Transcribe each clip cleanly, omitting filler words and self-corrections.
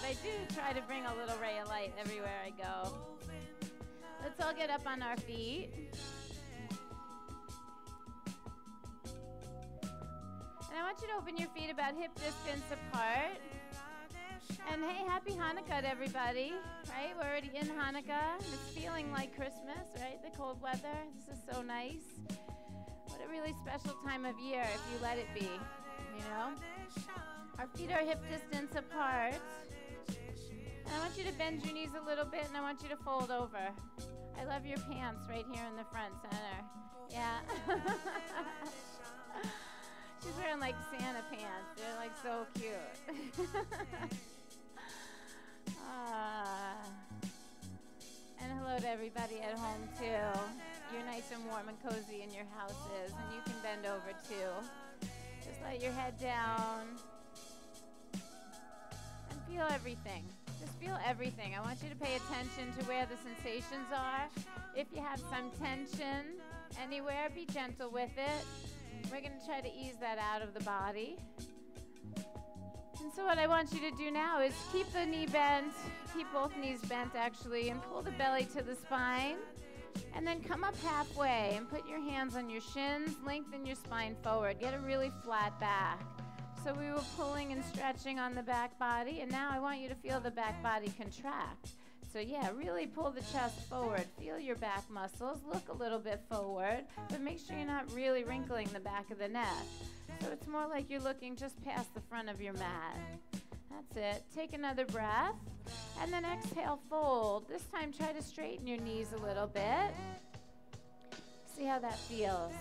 I do try to bring a little ray of light everywhere I go. Let's all get up on our feet. And I want you to open your feet about hip distance apart. And hey, happy Hanukkah to everybody, right? We're already in Hanukkah. It's feeling like Christmas, right? The cold weather. This is so nice. What a really special time of year if you let it be, you know? Our feet are hip distance apart. And I want you to bend your knees a little bit, and I want you to fold over. I love your pants right here in the front center. Yeah. She's wearing like Santa pants. They're like so cute. And hello to everybody at home too. You're nice and warm and cozy in your houses, and you can bend over too. Just let your head down and feel everything. Just feel everything. I want you to pay attention to where the sensations are. If you have some tension anywhere, be gentle with it. We're going to try to ease that out of the body. And so what I want you to do now is keep the knee bent, keep both knees bent actually, and pull the belly to the spine. And then come up halfway and put your hands on your shins, lengthen your spine forward. Get a really flat back. So we were pulling and stretching on the back body, and now I want you to feel the back body contract. So yeah, really pull the chest forward. Feel your back muscles. Look a little bit forward, but make sure you're not really wrinkling the back of the neck. So it's more like you're looking just past the front of your mat. That's it. Take another breath, and then exhale, fold. This time try to straighten your knees a little bit. See how that feels.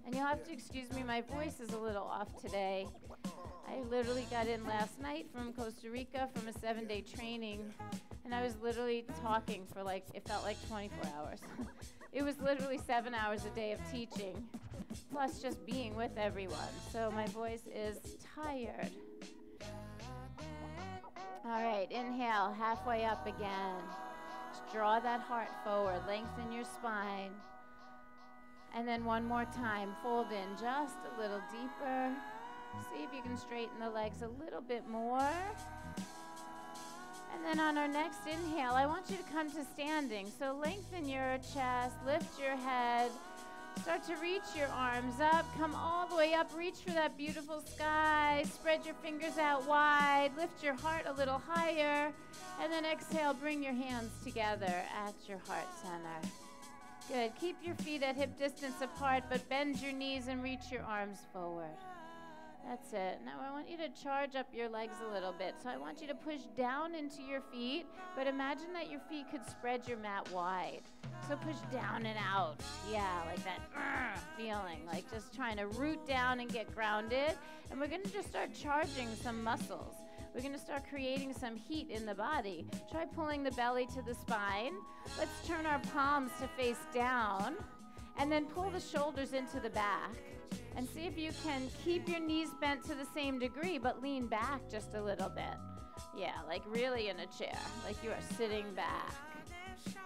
And you'll have to excuse me, my voice is a little off today. I literally got in last night from Costa Rica from a 7-day training, and I was literally talking for like, it felt like 24 hours. It was literally 7 hours a day of teaching, plus just being with everyone. So my voice is tired. All right, inhale, halfway up again. Just draw that heart forward, lengthen your spine. And then one more time, fold in just a little deeper. See if you can straighten the legs a little bit more. And then on our next inhale, I want you to come to standing. So lengthen your chest, lift your head, start to reach your arms up, come all the way up, reach for that beautiful sky, spread your fingers out wide, lift your heart a little higher, and then exhale, bring your hands together at your heart center. Good. Keep your feet at hip distance apart, but bend your knees and reach your arms forward. That's it. Now I want you to charge up your legs a little bit. So I want you to push down into your feet, but imagine that your feet could spread your mat wide. So push down and out. Yeah, like that feeling, like just trying to root down and get grounded. And we're going to just start charging some muscles. We're going to start creating some heat in the body. Try pulling the belly to the spine. Let's turn our palms to face down, and then pull the shoulders into the back. And see if you can keep your knees bent to the same degree, but lean back just a little bit. Yeah, like really in a chair, like you are sitting back.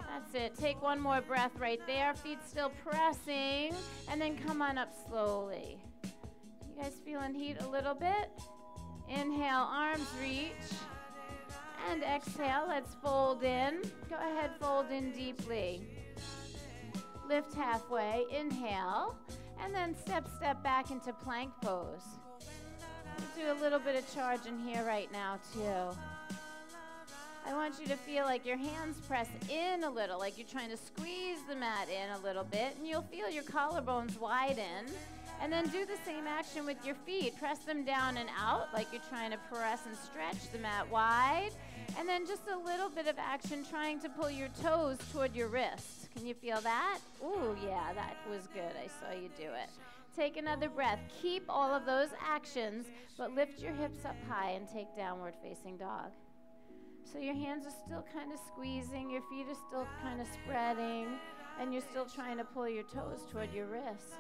That's it. Take one more breath right there. Feet still pressing, and then come on up slowly. You guys feeling heat a little bit? Inhale, arms reach. And exhale, let's fold in. Go ahead, fold in deeply. Lift halfway, inhale. And then step back into plank pose. We'll do a little bit of charge in here right now too. I want you to feel like your hands press in a little, like you're trying to squeeze the mat in a little bit, and you'll feel your collarbones widen. And then do the same action with your feet. Press them down and out like you're trying to press and stretch the mat wide. And then just a little bit of action trying to pull your toes toward your wrists. Can you feel that? Ooh, yeah, that was good. I saw you do it. Take another breath. Keep all of those actions, but lift your hips up high and take downward facing dog. So your hands are still kind of squeezing, your feet are still kind of spreading, and you're still trying to pull your toes toward your wrist.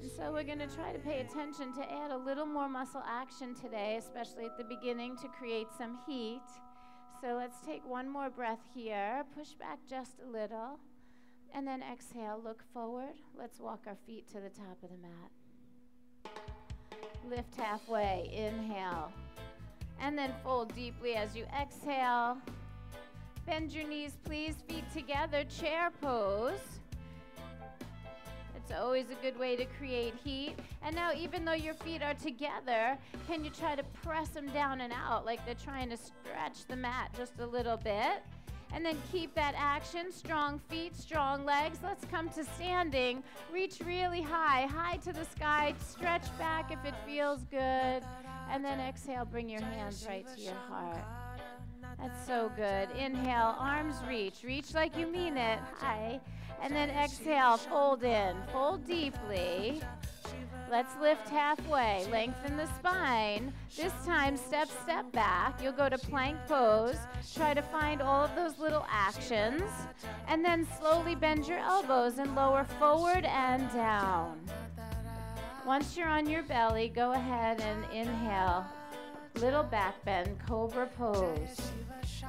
And so we're going to try to pay attention to add a little more muscle action today, especially at the beginning, to create some heat. So let's take one more breath here. Push back just a little. And then exhale, look forward. Let's walk our feet to the top of the mat. Lift halfway, inhale. And then fold deeply as you exhale. Bend your knees, please. Feet together, chair pose. It's always a good way to create heat. And now, even though your feet are together, can you try to press them down and out like they're trying to stretch the mat just a little bit? And then keep that action. Strong feet, strong legs. Let's come to standing. Reach really high, high to the sky. Stretch back if it feels good. And then exhale, bring your hands right to your heart. That's so good. Inhale, arms reach. Reach like you mean it. High. And then exhale, fold in. Fold deeply. Let's lift halfway. Lengthen the spine. This time, step back. You'll go to plank pose. Try to find all of those little actions. And then slowly bend your elbows and lower forward and down. Once you're on your belly, go ahead and inhale. Little back bend, cobra pose.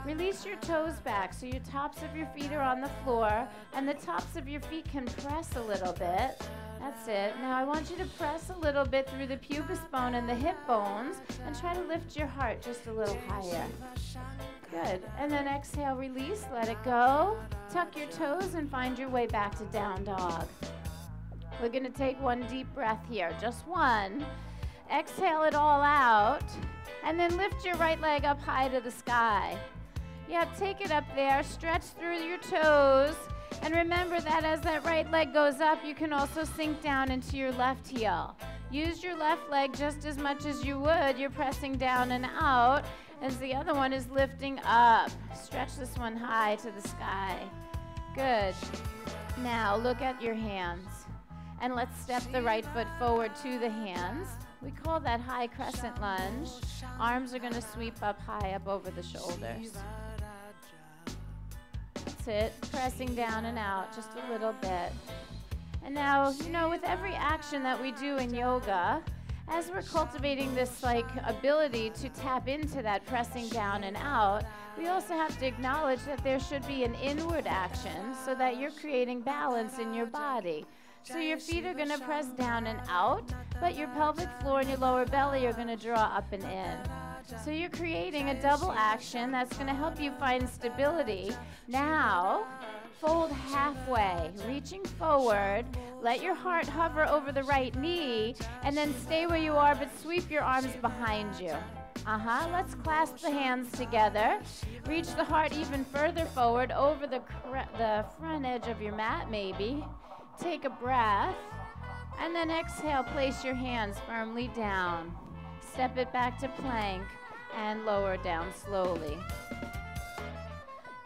Release your toes back so your tops of your feet are on the floor and the tops of your feet can press a little bit. That's it. Now I want you to press a little bit through the pubis bone and the hip bones and try to lift your heart just a little higher. Good. And then exhale, release, let it go. Tuck your toes and find your way back to down dog. We're going to take one deep breath here, just one. Exhale it all out, and then lift your right leg up high to the sky. Yeah, take it up there, stretch through your toes, and remember that as that right leg goes up, you can also sink down into your left heel. Use your left leg just as much as you would. You're pressing down and out, as the other one is lifting up. Stretch this one high to the sky. Good. Now look at your hands. And let's step the right foot forward to the hands. We call that high crescent lunge. Arms are going to sweep up high up over the shoulders. That's it. Pressing down and out just a little bit. And now, you know, with every action that we do in yoga, as we're cultivating this ability to tap into that pressing down and out, we also have to acknowledge that there should be an inward action so that you're creating balance in your body. So your feet are going to press down and out, but your pelvic floor and your lower belly are going to draw up and in. So you're creating a double action that's going to help you find stability. Now, fold halfway, reaching forward. Let your heart hover over the right knee, and then stay where you are, but sweep your arms behind you. Let's clasp the hands together. Reach the heart even further forward over the front edge of your mat, maybe. Take a breath, and then exhale, place your hands firmly down. Step it back to plank, and lower down slowly.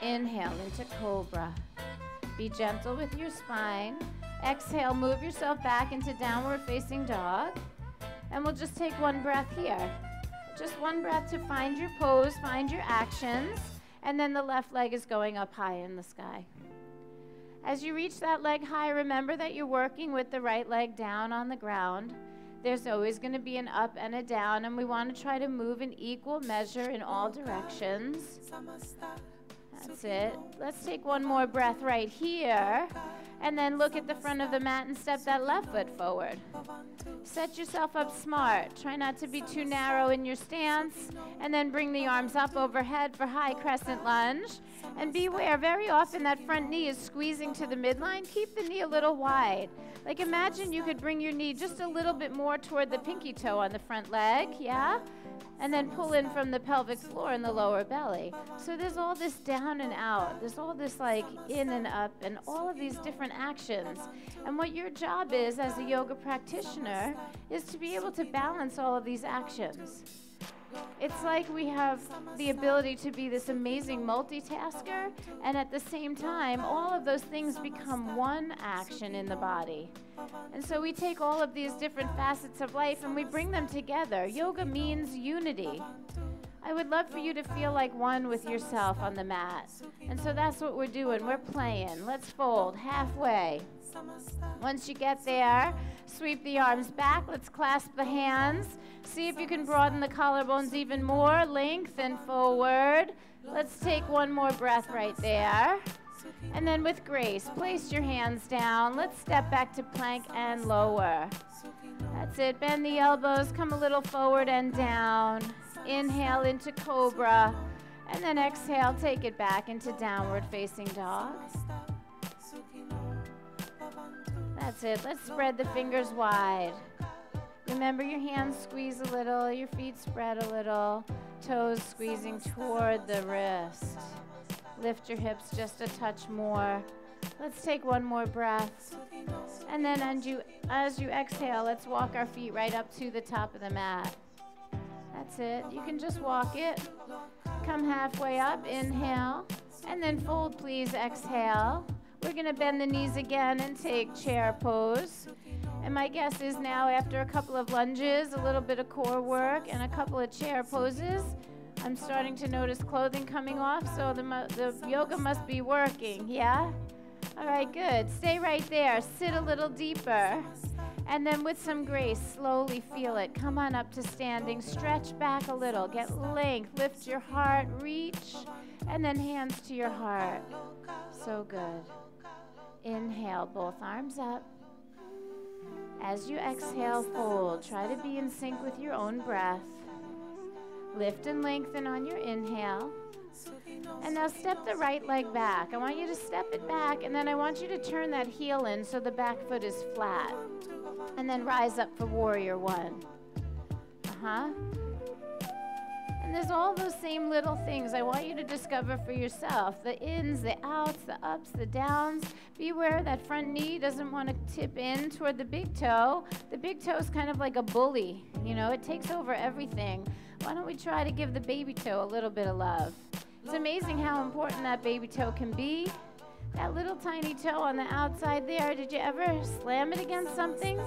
Inhale into cobra. Be gentle with your spine. Exhale, move yourself back into downward facing dog. And we'll just take one breath here. Just one breath to find your pose, find your actions, and then the left leg is going up high in the sky. As you reach that leg high, remember that you're working with the right leg down on the ground. There's always going to be an up and a down, and we want to try to move in equal measure in all directions. That's it. Let's take one more breath right here, and then look at the front of the mat and step that left foot forward. Set yourself up smart. Try not to be too narrow in your stance, and then bring the arms up overhead for high crescent lunge. And beware, very often that front knee is squeezing to the midline. Keep the knee a little wide. Like imagine you could bring your knee just a little bit more toward the pinky toe on the front leg, yeah? And then pull in from the pelvic floor in the lower belly. So there's all this down and out. There's all this in and up and all of these different actions. And what your job is as a yoga practitioner is to be able to balance all of these actions. It's like we have the ability to be this amazing multitasker, and at the same time, all of those things become one action in the body. And so we take all of these different facets of life and we bring them together. Yoga means unity. I would love for you to feel like one with yourself on the mat. And so that's what we're doing. We're playing. Let's fold halfway. Once you get there, sweep the arms back. Let's clasp the hands. See if you can broaden the collarbones even more. Lengthen forward. Let's take one more breath right there. And then with grace, place your hands down. Let's step back to plank and lower. That's it. Bend the elbows. Come a little forward and down. Inhale into cobra. And then exhale, take it back into downward facing dog. That's it. Let's spread the fingers wide. Remember, your hands squeeze a little, your feet spread a little, toes squeezing toward the wrist. Lift your hips just a touch more. Let's take one more breath. And then as you exhale, let's walk our feet right up to the top of the mat. That's it. You can just walk it. Come halfway up, inhale, and then fold, please, exhale. We're going to bend the knees again and take chair pose. And my guess is now, after a couple of lunges, a little bit of core work, and a couple of chair poses, I'm starting to notice clothing coming off, so the yoga must be working, yeah? All right, good. Stay right there. Sit a little deeper. And then with some grace, slowly feel it. Come on up to standing. Stretch back a little. Get length. Lift your heart. Reach. And then hands to your heart. So good. Inhale, both arms up. As you exhale, fold. Try to be in sync with your own breath. Lift and lengthen on your inhale. And now step the right leg back. I want you to step it back, and then I want you to turn that heel in so the back foot is flat. And then rise up for warrior one. And there's all those same little things I want you to discover for yourself. The ins, the outs, the ups, the downs. Beware that front knee doesn't want to tip in toward the big toe. The big toe is kind of like a bully. You know, it takes over everything. Why don't we try to give the baby toe a little bit of love? It's amazing how important that baby toe can be. That little tiny toe on the outside there, did you ever slam it against something?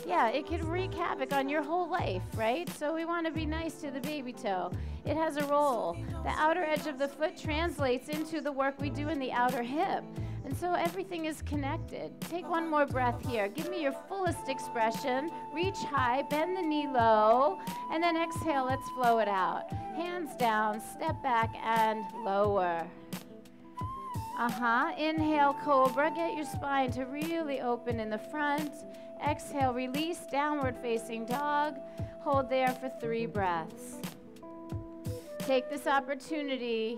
Yeah, it could wreak havoc on your whole life, right? So we want to be nice to the baby toe. It has a role. The outer edge of the foot translates into the work we do in the outer hip. And so everything is connected. Take one more breath here. Give me your fullest expression. Reach high, bend the knee low, and then exhale, let's flow it out. Hands down, step back, and lower. Inhale, cobra. Get your spine to really open in the front. Exhale, release, downward facing dog. Hold there for 3 breaths. Take this opportunity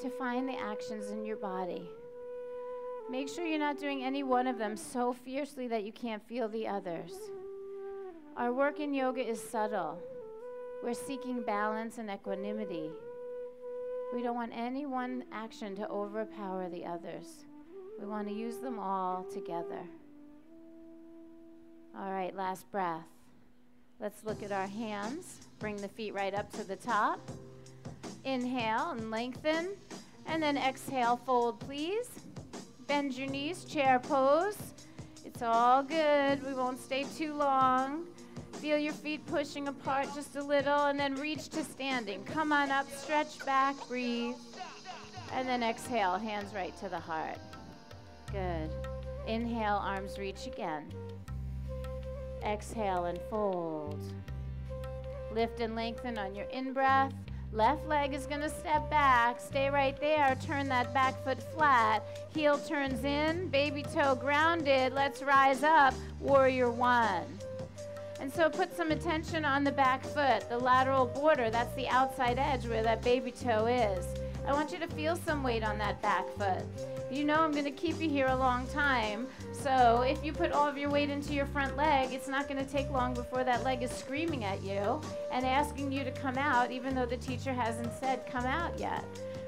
to find the actions in your body. Make sure you're not doing any one of them so fiercely that you can't feel the others. Our work in yoga is subtle. We're seeking balance and equanimity. We don't want any one action to overpower the others. We want to use them all together. All right, last breath. Let's look at our hands. Bring the feet right up to the top. Inhale and lengthen. And then exhale, fold, please. Bend your knees, chair pose. It's all good. We won't stay too long. Feel your feet pushing apart just a little, and then reach to standing. Come on up, stretch back, breathe. And then exhale, hands right to the heart. Good. Inhale, arms reach again. Exhale and fold. Lift and lengthen on your in-breath. Left leg is going to step back. Stay right there. Turn that back foot flat. Heel turns in. Baby toe grounded. Let's rise up. Warrior one. And so put some attention on the back foot, the lateral border. That's the outside edge where that baby toe is. I want you to feel some weight on that back foot. You know I'm going to keep you here a long time. So if you put all of your weight into your front leg, it's not going to take long before that leg is screaming at you and asking you to come out, even though the teacher hasn't said come out yet.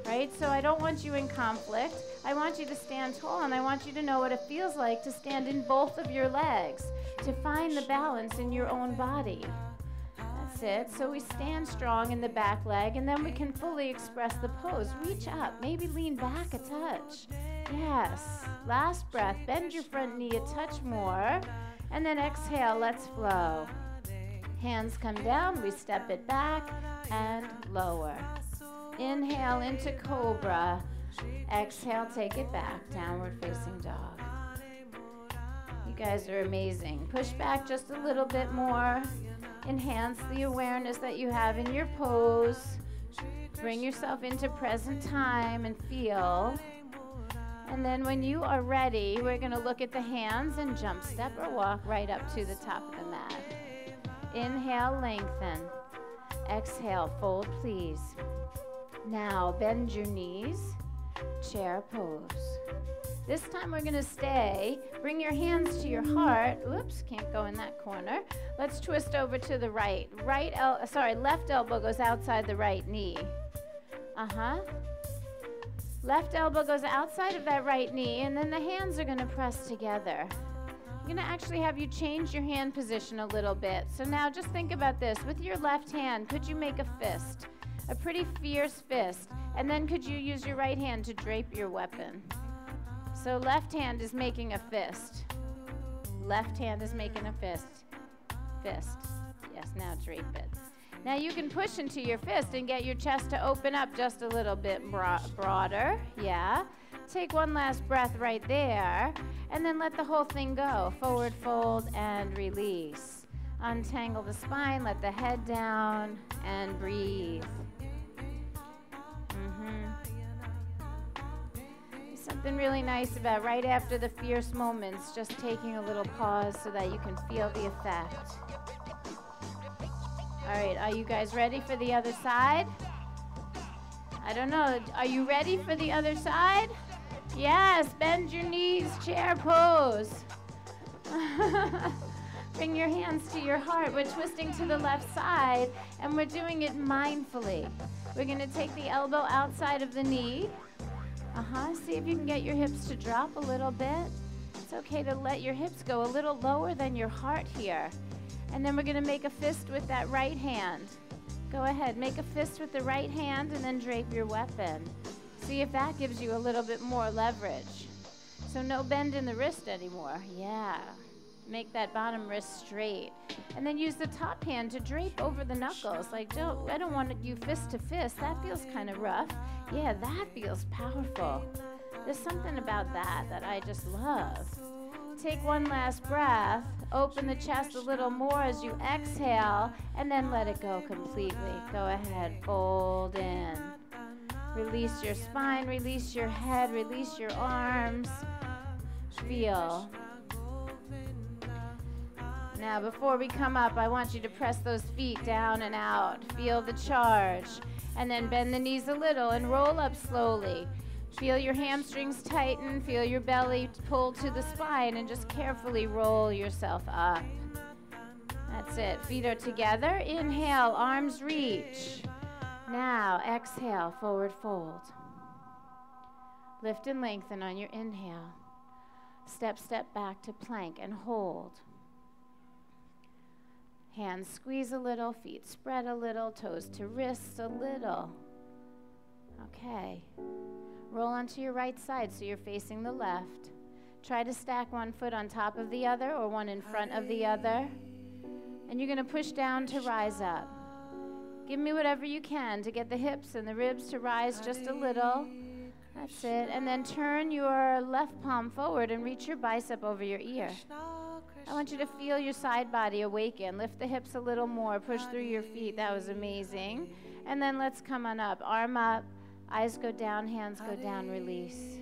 Right? So I don't want you in conflict. I want you to stand tall, and I want you to know what it feels like to stand in both of your legs, to find the balance in your own body. That's it. So we stand strong in the back leg, and then we can fully express the pose. Reach up. Maybe lean back a touch. Yes. Last breath. Bend your front knee a touch more. And then exhale. Let's flow. Hands come down. We step it back and lower. Inhale into cobra. Exhale, take it back. Downward facing dog. You guys are amazing. Push back just a little bit more. Enhance the awareness that you have in your pose. Bring yourself into present time and feel. And then when you are ready, we're going to look at the hands and jump, step, or walk right up to the top of the mat. Inhale, lengthen. Exhale, fold, please. Now, bend your knees, chair pose. This time we're going to stay. Bring your hands to your heart. Oops, can't go in that corner. Let's twist over to the right. Left elbow goes outside the right knee. Left elbow goes outside of that right knee, and then the hands are going to press together. I'm going to actually have you change your hand position a little bit. So now just think about this. With your left hand, could you make a fist? A pretty fierce fist. And then could you use your right hand to drape your weapon? So left hand is making a fist. Left hand is making a fist. Fist. Yes, now drape it. Now you can push into your fist and get your chest to open up just a little bit broader. Yeah. Take one last breath right there, and then let the whole thing go. Forward fold and release. Untangle the spine, let the head down, and breathe. There's something really nice about right after the fierce moments, just taking a little pause so that you can feel the effect. All right, are you guys ready for the other side? I don't know, are you ready for the other side? Yes, bend your knees, chair pose. Bring your hands to your heart. We're twisting to the left side, and we're doing it mindfully. We're going to take the elbow outside of the knee. See if you can get your hips to drop a little bit. It's okay to let your hips go a little lower than your heart here. And then we're going to make a fist with that right hand. Go ahead, make a fist with the right hand and then drape your weapon. See if that gives you a little bit more leverage. So no bend in the wrist anymore. Yeah. Make that bottom wrist straight. And then use the top hand to drape over the knuckles. Like, I don't want you fist to fist. That feels kind of rough. Yeah, that feels powerful. There's something about that I just love. Take one last breath. Open the chest a little more as you exhale, and then let it go completely. Go ahead, fold in. Release your spine, release your head, release your arms. Feel. Now, before we come up, I want you to press those feet down and out. Feel the charge. And then bend the knees a little and roll up slowly. Feel your hamstrings tighten, feel your belly pull to the spine, and just carefully roll yourself up. That's it. Feet are together. Inhale, arms reach. Now, exhale, forward fold. Lift and lengthen on your inhale. Step back to plank and hold. Hands squeeze a little, feet spread a little, toes to wrists a little. Okay. Roll onto your right side so you're facing the left. Try to stack one foot on top of the other or one in front of the other. And you're going to push down to rise up. Give me whatever you can to get the hips and the ribs to rise just a little. That's it. And then turn your left palm forward and reach your bicep over your ear. I want you to feel your side body awaken. Lift the hips a little more. Push through your feet. That was amazing. And then let's come on up. Arm up. Eyes go down, hands go down, release.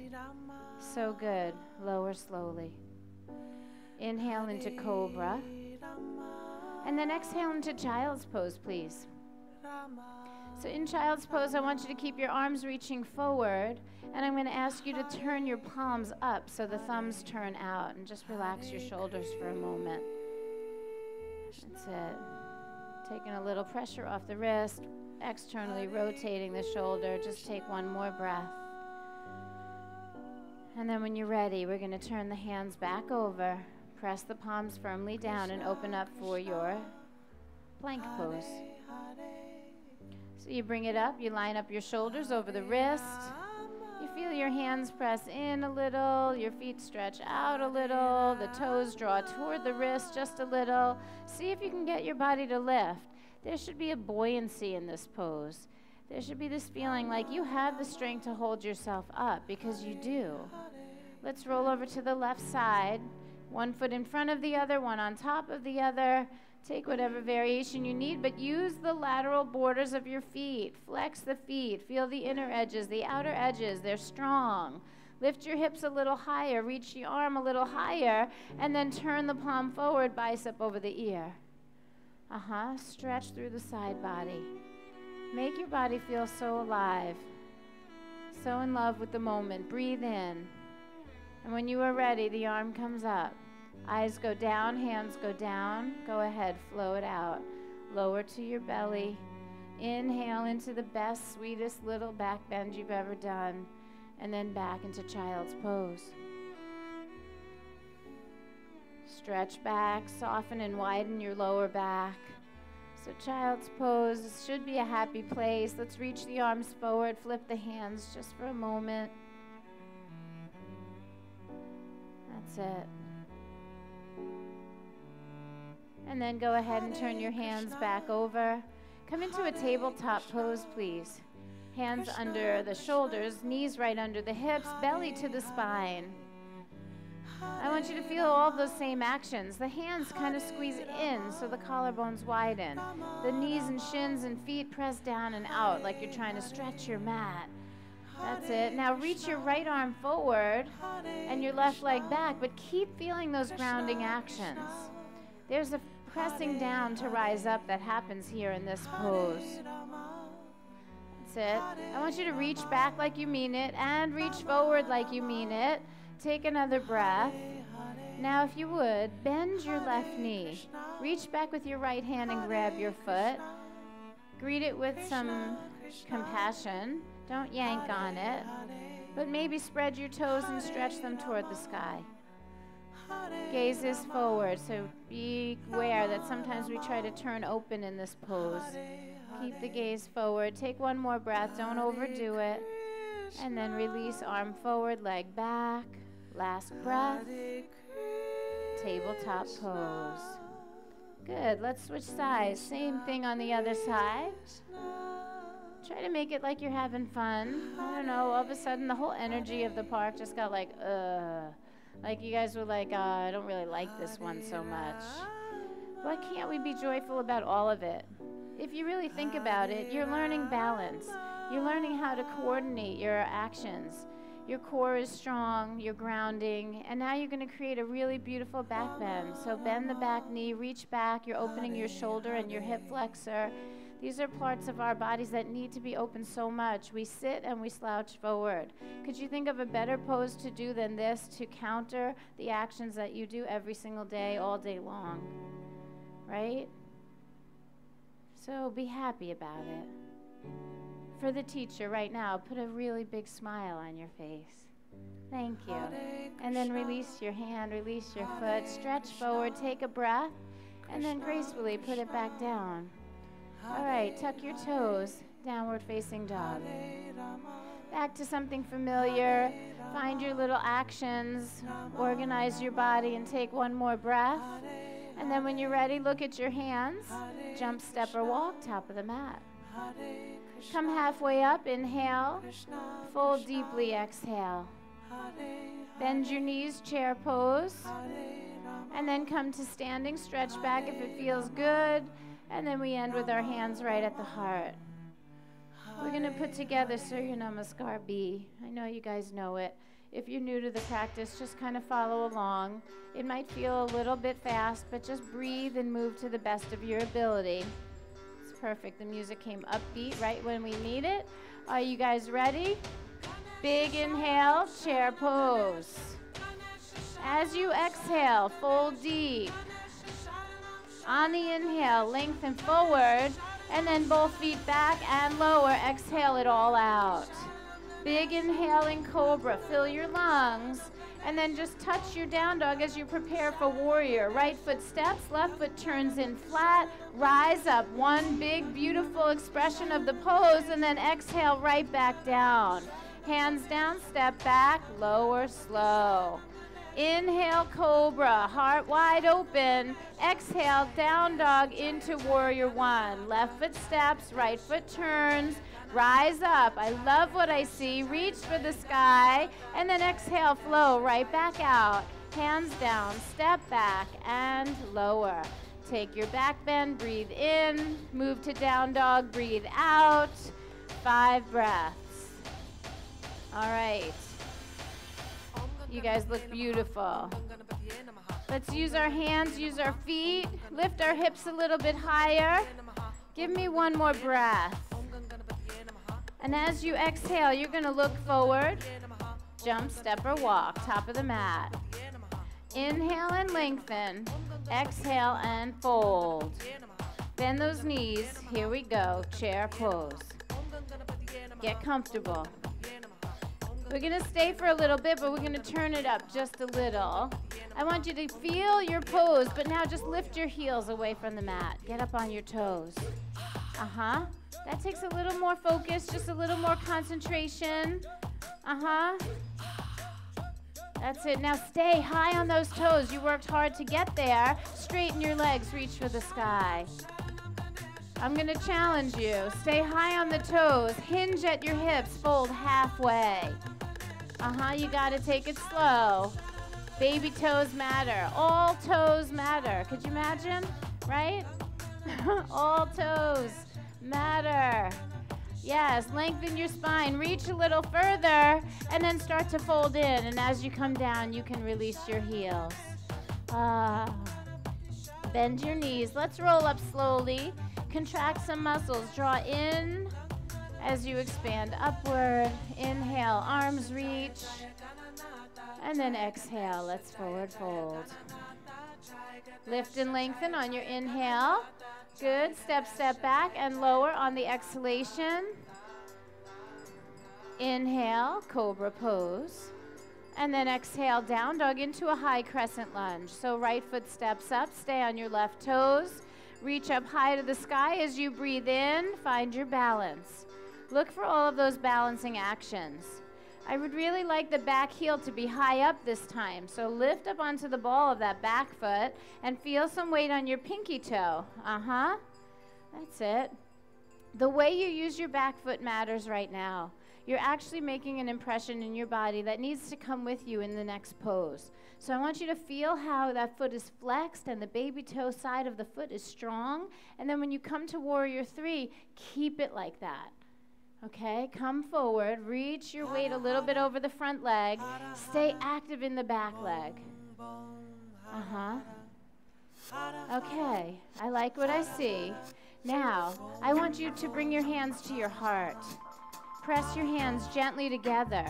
So good. Lower slowly. Inhale into cobra. And then exhale into child's pose, please. So in child's pose, I want you to keep your arms reaching forward, and I'm going to ask you to turn your palms up so the thumbs turn out, and just relax your shoulders for a moment. That's it. Taking a little pressure off the wrist. Externally rotating the shoulder. Just take one more breath. And then when you're ready, we're going to turn the hands back over, press the palms firmly down, and open up for your plank pose. So you bring it up, you line up your shoulders over the wrist. You feel your hands press in a little, your feet stretch out a little, the toes draw toward the wrist just a little. See if you can get your body to lift. There should be a buoyancy in this pose. There should be this feeling like you have the strength to hold yourself up, because you do. Let's roll over to the left side. One foot in front of the other, one on top of the other. Take whatever variation you need, but use the lateral borders of your feet. Flex the feet. Feel the inner edges, the outer edges. They're strong. Lift your hips a little higher. Reach the arm a little higher, and then turn the palm forward, bicep over the ear. Stretch through the side body. Make your body feel so alive, so in love with the moment. Breathe in. And when you are ready, the arm comes up. Eyes go down, hands go down. Go ahead, flow it out. Lower to your belly. Inhale into the best, sweetest little back bend you've ever done. And then back into child's pose. Stretch back, soften and widen your lower back. So child's pose should be a happy place. Let's reach the arms forward, flip the hands just for a moment. That's it. And then go ahead and turn your hands back over. Come into a tabletop pose, please. Hands under the shoulders, knees right under the hips, belly to the spine. I want you to feel all those same actions. The hands kind of squeeze in so the collarbones widen. The knees and shins and feet press down and out like you're trying to stretch your mat. That's it. Now reach your right arm forward and your left leg back, but keep feeling those grounding actions. There's a pressing down to rise up that happens here in this pose. That's it. I want you to reach back like you mean it and reach forward like you mean it. Take another breath. Now, if you would, bend your left knee. Reach back with your right hand and grab your foot. Greet it with some compassion. Don't yank on it, but maybe spread your toes and stretch them toward the sky. Gaze is forward, so be aware that sometimes we try to turn open in this pose. Keep the gaze forward. Take one more breath. Don't overdo it. And then release, arm forward, leg back. Last breath. Tabletop pose. Good. Let's switch sides. Same thing on the other side. Try to make it like you're having fun. I don't know, all of a sudden the whole energy of the park just got like you guys were like, I don't really like this one so much. Why can't we be joyful about all of it? If you really think about it, you're learning balance. You're learning how to coordinate your actions. Your core is strong, you're grounding, and now you're going to create a really beautiful back bend. So bend the back knee, reach back, you're opening your shoulder and your hip flexor. These are parts of our bodies that need to be open so much. We sit and we slouch forward. Could you think of a better pose to do than this to counter the actions that you do every single day, all day long? Right? So be happy about it. For the teacher right now, put a really big smile on your face. Thank you. And then release your hand, release your foot, stretch forward, take a breath, and then gracefully put it back down. All right, tuck your toes, downward facing dog. Back to something familiar. Find your little actions, organize your body, and take one more breath. And then when you're ready, look at your hands. Jump, step, or walk, top of the mat. Come halfway up, inhale. Fold deeply, exhale. Bend your knees, chair pose. And then come to standing, stretch back if it feels good. And then we end with our hands right at the heart. We're going to put together Surya Namaskar B. I know you guys know it. If you're new to the practice, just kind of follow along. It might feel a little bit fast, but just breathe and move to the best of your ability. It's perfect. The music came upbeat right when we need it. Are you guys ready? Big inhale, chair pose. As you exhale, fold deep. On the inhale, lengthen forward, and then both feet back and lower. Exhale it all out. Big inhaling cobra, fill your lungs, and then just touch your down dog as you prepare for warrior. Right foot steps, left foot turns in flat, rise up. One big, beautiful expression of the pose, and then exhale right back down. Hands down, step back, lower, slow. Inhale, cobra, heart wide open. Exhale, down dog into warrior one. Left foot steps, right foot turns. Rise up. I love what I see. Reach for the sky. And then exhale, flow right back out. Hands down, step back, and lower. Take your back bend, breathe in. Move to down dog, breathe out. 5 breaths. All right. You guys look beautiful. Let's use our hands, use our feet, lift our hips a little bit higher. Give me one more breath. And as you exhale, you're going to look forward, jump, step, or walk, top of the mat. Inhale and lengthen. Exhale and fold. Bend those knees. Here we go. Chair pose. Get comfortable. We're going to stay for a little bit, but we're going to turn it up just a little. I want you to feel your pose, but now just lift your heels away from the mat. Get up on your toes. That takes a little more focus, just a little more concentration. That's it. Now stay high on those toes. You worked hard to get there. Straighten your legs. Reach for the sky. I'm going to challenge you. Stay high on the toes. Hinge at your hips. Fold halfway. You got to take it slow. Baby toes matter. All toes matter. Could you imagine? Right? All toes matter. Yes, lengthen your spine. Reach a little further and then start to fold in. And as you come down, you can release your heels. Bend your knees. Let's roll up slowly. Contract some muscles. Draw in as you expand upward. Inhale, arms reach. And then exhale. Let's forward fold. Lift and lengthen on your inhale. Good. Step, step back and lower on the exhalation. Inhale, cobra pose. And then exhale, down dog into a high crescent lunge. So right foot steps up. Stay on your left toes. Reach up high to the sky as you breathe in. Find your balance. Look for all of those balancing actions. I would really like the back heel to be high up this time. So lift up onto the ball of that back foot and feel some weight on your pinky toe. That's it. The way you use your back foot matters right now. You're actually making an impression in your body that needs to come with you in the next pose. So I want you to feel how that foot is flexed and the baby toe side of the foot is strong. And then when you come to Warrior 3, keep it like that. Okay, come forward, reach your weight a little bit over the front leg, stay active in the back leg. Okay, I like what I see. Now, I want you to bring your hands to your heart. Press your hands gently together.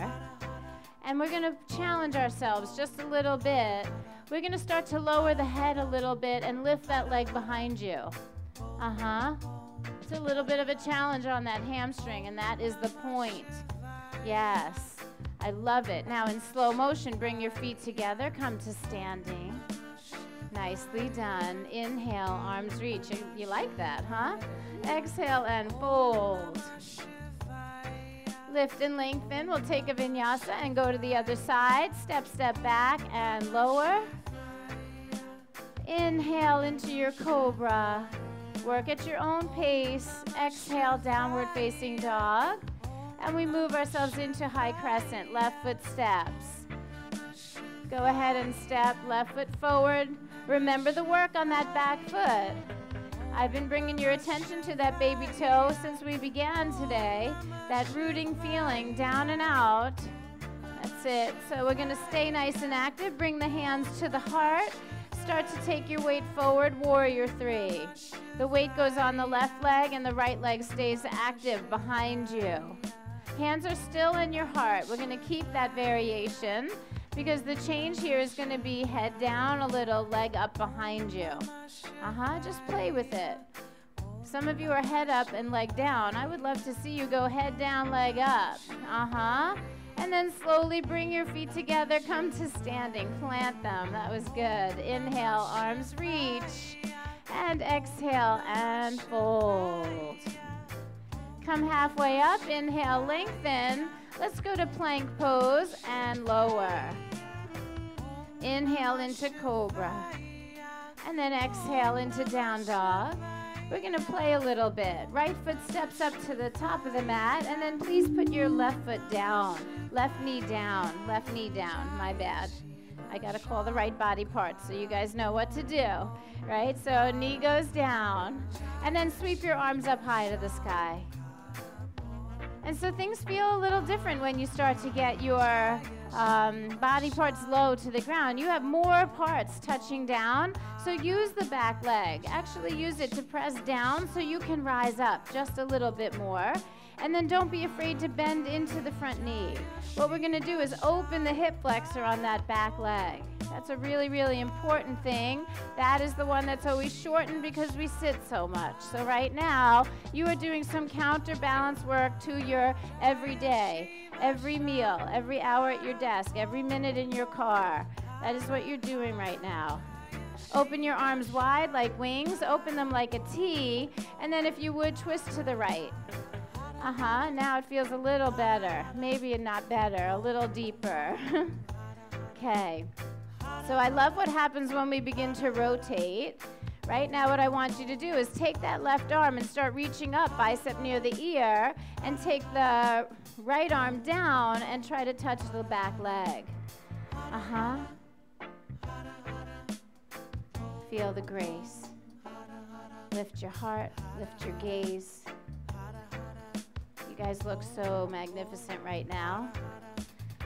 And we're going to challenge ourselves just a little bit. We're going to start to lower the head a little bit and lift that leg behind you. It's a little bit of a challenge on that hamstring, and that is the point. Yes, I love it. Now in slow motion, bring your feet together, come to standing. Nicely done. Inhale, arms reach. You like that, huh? Exhale and fold. Lift and lengthen. We'll take a vinyasa and go to the other side. Step, step back and lower. Inhale into your cobra. Work at your own pace. Exhale, downward facing dog. And we move ourselves into high crescent, left foot steps. Go ahead and step, left foot forward. Remember the work on that back foot. I've been bringing your attention to that baby toe since we began today. That rooting feeling down and out. That's it. So we're going to stay nice and active. Bring the hands to the heart. Start to take your weight forward, Warrior 3. The weight goes on the left leg and the right leg stays active behind you. Hands are still in your heart. We're going to keep that variation because the change here is going to be head down a little, leg up behind you. Just play with it. Some of you are head up and leg down. I would love to see you go head down, leg up. And then slowly bring your feet together, come to standing, plant them. That was good. Inhale, arms reach, and exhale and fold. Come halfway up, inhale, lengthen. Let's go to plank pose and lower. Inhale into cobra, and then exhale into down dog. We're going to play a little bit. Right foot steps up to the top of the mat, and then please put your left foot down. Left knee down, left knee down. My bad. I got to call the right body part so you guys know what to do, right? So knee goes down, and then sweep your arms up high to the sky. And so things feel a little different when you start to get your body parts low to the ground. You have more parts touching down, so use the back leg. Actually use it to press down so you can rise up just a little bit more. And then don't be afraid to bend into the front knee. What we're going to do is open the hip flexor on that back leg. That's a really, really important thing. That is the one that's always shortened because we sit so much. So right now, you are doing some counterbalance work to your everyday, every meal, every hour at your desk, every minute in your car. That is what you're doing right now. Open your arms wide like wings. Open them like a T. And then if you would, twist to the right. Now it feels a little better. Maybe not better, a little deeper. Okay. So I love what happens when we begin to rotate. Right now what I want you to do is take that left arm and start reaching up, bicep near the ear, and take the right arm down and try to touch the back leg. Feel the grace. Lift your heart, lift your gaze. You guys look so magnificent right now.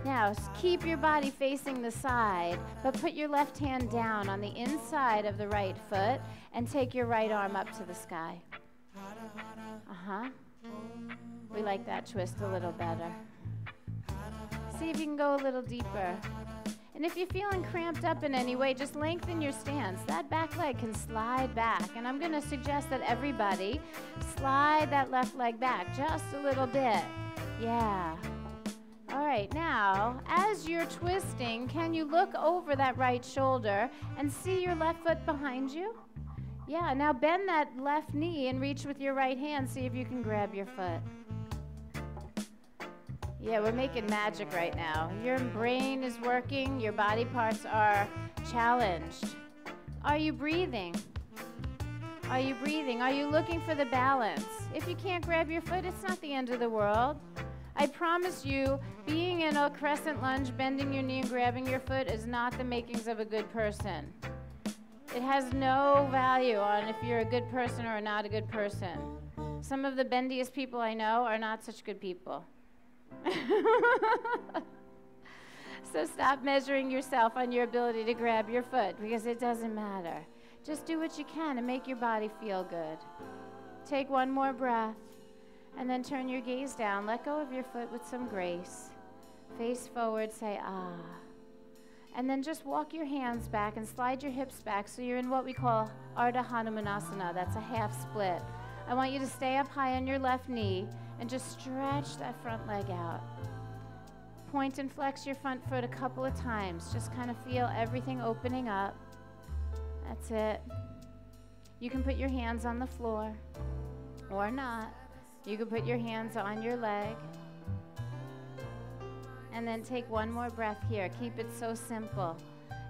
Now, keep your body facing the side, but put your left hand down on the inside of the right foot and take your right arm up to the sky. We like that twist a little better. See if you can go a little deeper. And if you're feeling cramped up in any way, just lengthen your stance. That back leg can slide back. And I'm going to suggest that everybody slide that left leg back just a little bit. Yeah. All right, now, as you're twisting, can you look over that right shoulder and see your left foot behind you? Yeah, now bend that left knee and reach with your right hand. See if you can grab your foot. Yeah, we're making magic right now. Your brain is working. Your body parts are challenged. Are you breathing? Are you breathing? Are you looking for the balance? If you can't grab your foot, it's not the end of the world. I promise you, being in a crescent lunge, bending your knee and grabbing your foot is not the makings of a good person. It has no value on if you're a good person or not a good person. Some of the bendiest people I know are not such good people. So stop measuring yourself on your ability to grab your foot because it doesn't matter. Just do what you can and make your body feel good. Take one more breath and then turn your gaze down. Let go of your foot with some grace. Face forward, say ah. And then just walk your hands back and slide your hips back so you're in what we call Ardha Hanumanasana. That's a half split. I want you to stay up high on your left knee and just stretch that front leg out. Point and flex your front foot a couple of times. Just kind of feel everything opening up. That's it. You can put your hands on the floor or not. You can put your hands on your leg. And then take one more breath here. Keep it so simple.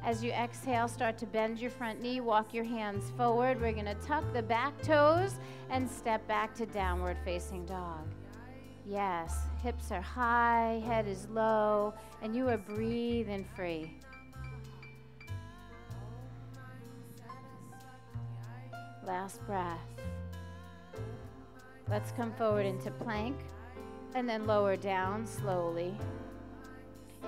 As you exhale, start to bend your front knee. Walk your hands forward. We're going to tuck the back toes and step back to downward facing dog. Yes, hips are high, head is low, and you are breathing free. Last breath. Let's come forward into plank and then lower down slowly.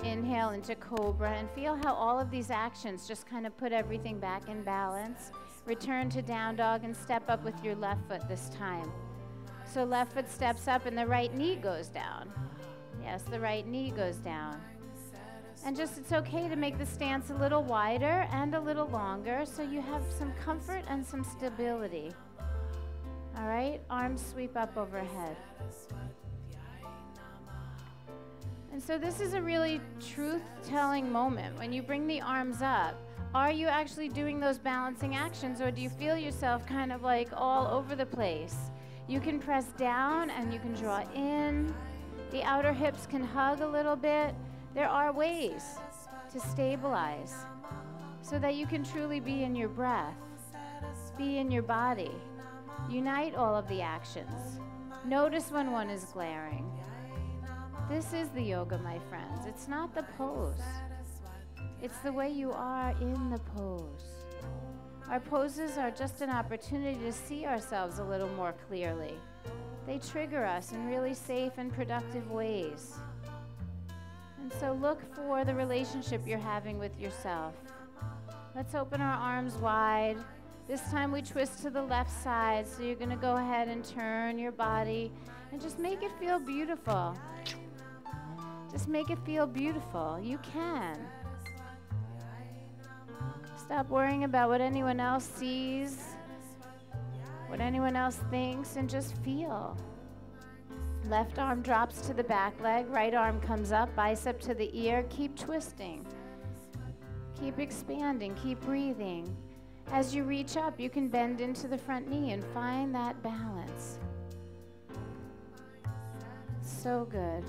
Inhale into cobra and feel how all of these actions just kind of put everything back in balance. Return to down dog and step up with your left foot this time. So left foot steps up and the right knee goes down. Yes, the right knee goes down. And just it's okay to make the stance a little wider and a little longer so you have some comfort and some stability. All right, arms sweep up overhead. And so this is a really truth-telling moment. When you bring the arms up, are you actually doing those balancing actions, or do you feel yourself kind of like all over the place? You can press down and you can draw in. The outer hips can hug a little bit. There are ways to stabilize so that you can truly be in your breath, be in your body. Unite all of the actions. Notice when one is glaring. This is the yoga, my friends. It's not the pose. It's the way you are in the pose. Our poses are just an opportunity to see ourselves a little more clearly. They trigger us in really safe and productive ways. And so look for the relationship you're having with yourself. Let's open our arms wide. This time we twist to the left side, so you're going to go ahead and turn your body and just make it feel beautiful. Just make it feel beautiful. You can. Stop worrying about what anyone else sees, what anyone else thinks, and just feel. Left arm drops to the back leg, right arm comes up, bicep to the ear. Keep twisting. Keep expanding, keep breathing. As you reach up, you can bend into the front knee and find that balance. So good.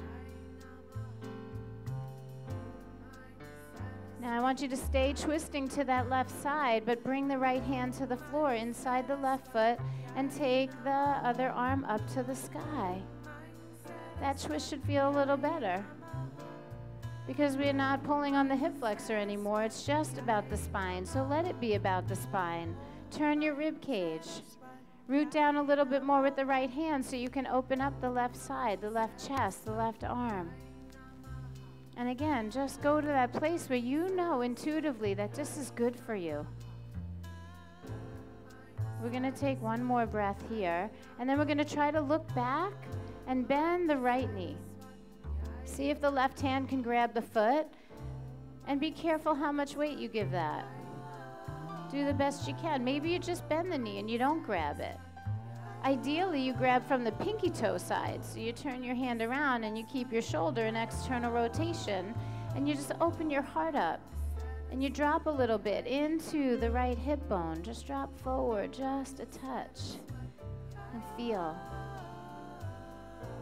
Now I want you to stay twisting to that left side, but bring the right hand to the floor inside the left foot and take the other arm up to the sky. That twist should feel a little better because we're not pulling on the hip flexor anymore. It's just about the spine, so let it be about the spine. Turn your rib cage. Root down a little bit more with the right hand so you can open up the left side, the left chest, the left arm. And again, just go to that place where you know intuitively that this is good for you. We're going to take one more breath here, and then we're going to try to look back and bend the right knee. See if the left hand can grab the foot, and be careful how much weight you give that. Do the best you can. Maybe you just bend the knee and you don't grab it. Ideally, you grab from the pinky toe side, so you turn your hand around and you keep your shoulder in external rotation, and you just open your heart up, and you drop a little bit into the right hip bone. Just drop forward just a touch and feel.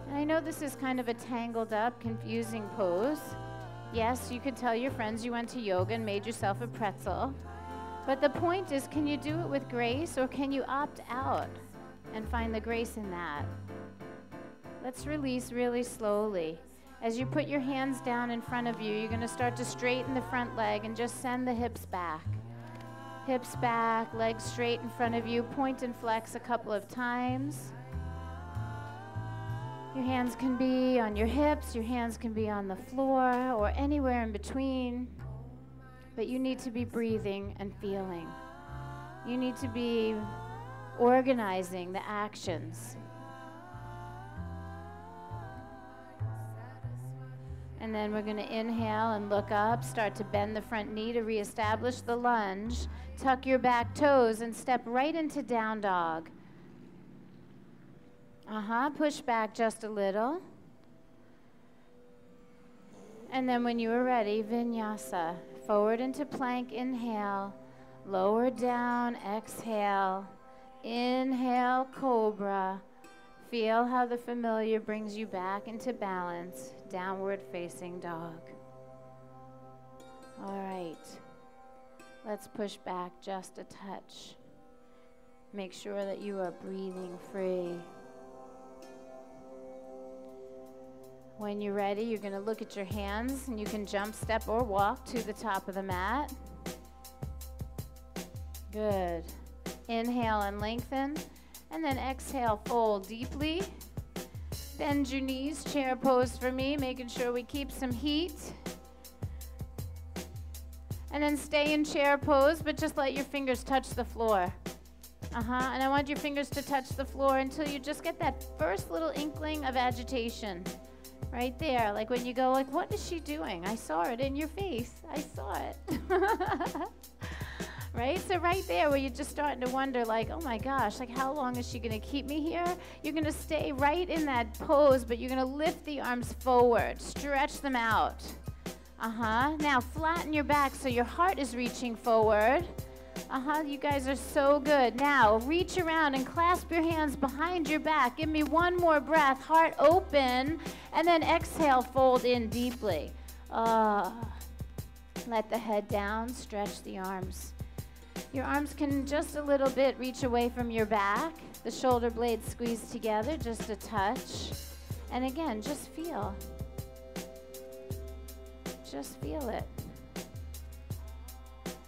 And I know this is kind of a tangled up, confusing pose. Yes, you could tell your friends you went to yoga and made yourself a pretzel. But the point is, can you do it with grace, or can you opt out and find the grace in that? Let's release really slowly. As you put your hands down in front of you, you're going to start to straighten the front leg and just send the hips back. Hips back, legs straight in front of you. Point and flex a couple of times. Your hands can be on your hips, your hands can be on the floor, or anywhere in between. But you need to be breathing and feeling. You need to be organizing the actions. And then we're going to inhale and look up, start to bend the front knee to reestablish the lunge. Tuck your back toes and step right into down dog. Push back just a little. And then when you are ready, vinyasa. Forward into plank, inhale. Lower down, exhale. Inhale, cobra. Feel how the familiar brings you back into balance. Downward facing dog. All right. Let's push back just a touch. Make sure that you are breathing free. When you're ready, you're going to look at your hands, and you can jump, step, or walk to the top of the mat. Good. Inhale and lengthen, and then exhale, fold deeply. Bend your knees, chair pose for me, making sure we keep some heat. And then stay in chair pose, but just let your fingers touch the floor. And I want your fingers to touch the floor until you just get that first little inkling of agitation. Right there, like when you go, like, what is she doing? I saw it in your face. I saw it. Right? So right there where you're just starting to wonder, like, oh my gosh, like how long is she going to keep me here? You're going to stay right in that pose, but you're going to lift the arms forward. Stretch them out. Now flatten your back so your heart is reaching forward. You guys are so good. Now reach around and clasp your hands behind your back. Give me one more breath. Heart open. And then exhale, fold in deeply. Let the head down. Stretch the arms. Your arms can just a little bit reach away from your back. The shoulder blades squeeze together just a touch. And again, just feel. Just feel it.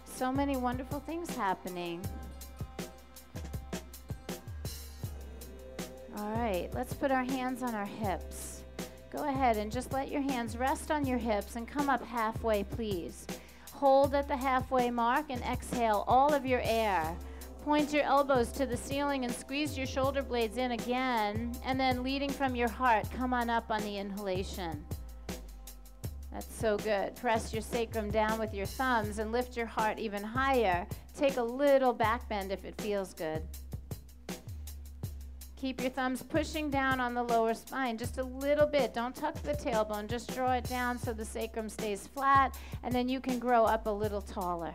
So many wonderful things happening. All right, let's put our hands on our hips. Go ahead and just let your hands rest on your hips and come up halfway, please. Hold at the halfway mark and exhale all of your air. Point your elbows to the ceiling and squeeze your shoulder blades in again, and then leading from your heart, come on up on the inhalation. That's so good. Press your sacrum down with your thumbs and lift your heart even higher. Take a little back bend if it feels good. Keep your thumbs pushing down on the lower spine just a little bit. Don't tuck the tailbone. Just draw it down so the sacrum stays flat, and then you can grow up a little taller.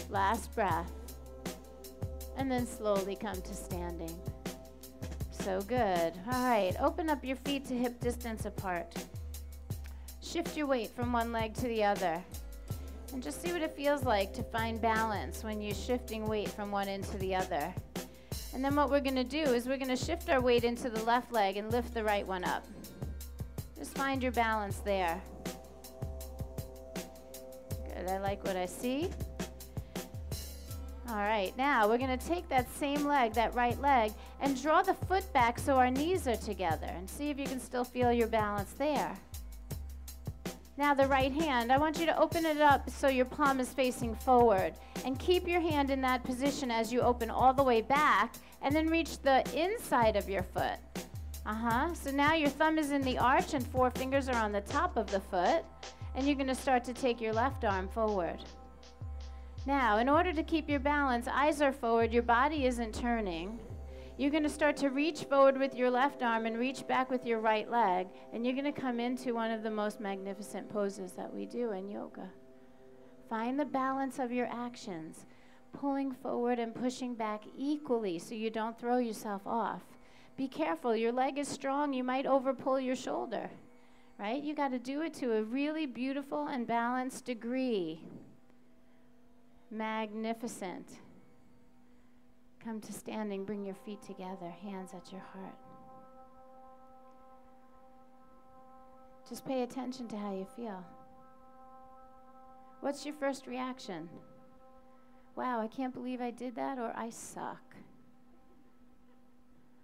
Last breath. And then slowly come to standing. So good. All right, open up your feet to hip distance apart. Shift your weight from one leg to the other. And just see what it feels like to find balance when you're shifting weight from one end to the other. And then what we're going to do is we're going to shift our weight into the left leg and lift the right one up. Just find your balance there. Good, I like what I see. All right, now we're going to take that same leg, that right leg, and draw the foot back so our knees are together. And see if you can still feel your balance there. Now the right hand, I want you to open it up so your palm is facing forward. And keep your hand in that position as you open all the way back, and then reach the inside of your foot. So now your thumb is in the arch and 4 fingers are on the top of the foot. And you're going to start to take your left arm forward. Now, in order to keep your balance, eyes are forward, your body isn't turning. You're going to start to reach forward with your left arm and reach back with your right leg, and you're going to come into one of the most magnificent poses that we do in yoga. Find the balance of your actions, pulling forward and pushing back equally so you don't throw yourself off. Be careful, your leg is strong, you might overpull your shoulder, right? You got to do it to a really beautiful and balanced degree. Magnificent. Come to standing, bring your feet together, hands at your heart. Just pay attention to how you feel. What's your first reaction? Wow, I can't believe I did that, or I suck.